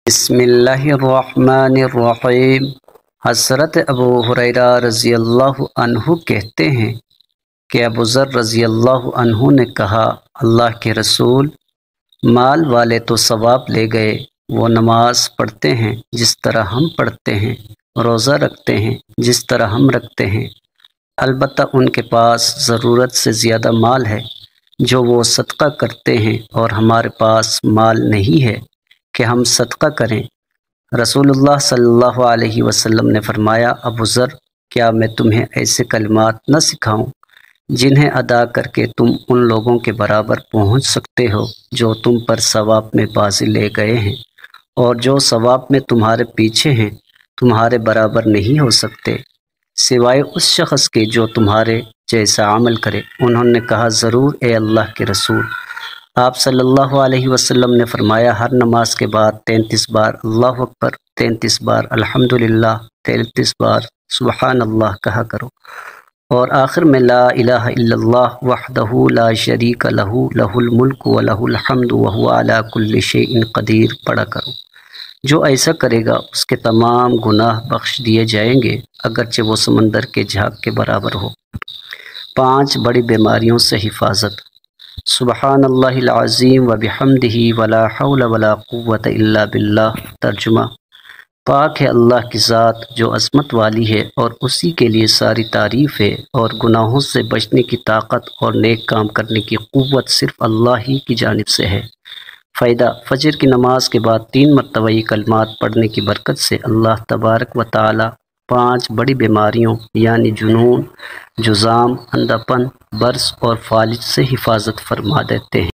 بسم اللہ الرحمن الرحیم۔ حضرت ابو ہریرہ رضی اللہ عنہ کہتے ہیں کہ ابو ذر رضی اللہ عنہ نے کہا، اللہ کے رسول، مال والے تو ثواب لے گئے، وہ نماز پڑھتے ہیں جس طرح ہم پڑھتے ہیں، روزہ رکھتے ہیں جس طرح ہم رکھتے ہیں، البتہ ان کے پاس ضرورت سے زیادہ مال ہے جو وہ صدقہ کرتے ہیں، اور ہمارے پاس مال نہیں ہے کہ ہم صدقہ کریں۔ رسول اللہ صلی اللہ علیہ وسلم نے فرمایا، ابو ذر، کیا میں تمہیں ایسے کلمات نہ سکھاؤں جنہیں ادا کر کے تم ان لوگوں کے برابر پہنچ سکتے ہو جو تم پر ثواب میں بازی لے گئے ہیں، اور جو ثواب میں تمہارے پیچھے ہیں تمہارے برابر نہیں ہو سکتے سوائے اس شخص کے جو تمہارے جیسا عمل کرے۔ انہوں نے کہا، ضرور اے اللہ کے رسول۔ آپ صلی اللہ علیہ وسلم نے فرمایا، ہر نماز کے بعد 33 بار اللہ اکبر، 33 بار الحمدللہ، 33 بار سبحان اللہ کہا کرو، اور آخر میں لا الہ الا اللہ وحدہ لا شریک لہ لہ الملک ولہ الحمد وہو علی کل شیء قدیر پڑھا کرو۔ جو ایسا کرے گا اس کے تمام گناہ بخش دیے جائیں گے، اگرچہ وہ سمندر کے جھاگ کے برابر ہو۔ 5 بڑی بیماریوں سے حفاظت۔ سبحان اللہ العظیم وبحمدہ ولا حول ولا قوت الا باللہ۔ ترجمہ: پاک ہے اللہ کی ذات جو عظمت والی ہے، اور اسی کے لیے ساری تعریف ہے، اور گناہوں سے بچنے کی طاقت اور نیک کام کرنے کی قوت صرف اللہ ہی کی جانب سے ہے۔ فائدہ: فجر کی نماز کے بعد 3 مرتبہ یہ کلمات پڑھنے کی برکت سے اللہ تبارک و تعالی 5 بڑی بیماریوں یعنی جنون، جذام، اندھا پن، برص اور فالج سے حفاظت فرما دیتے ہیں۔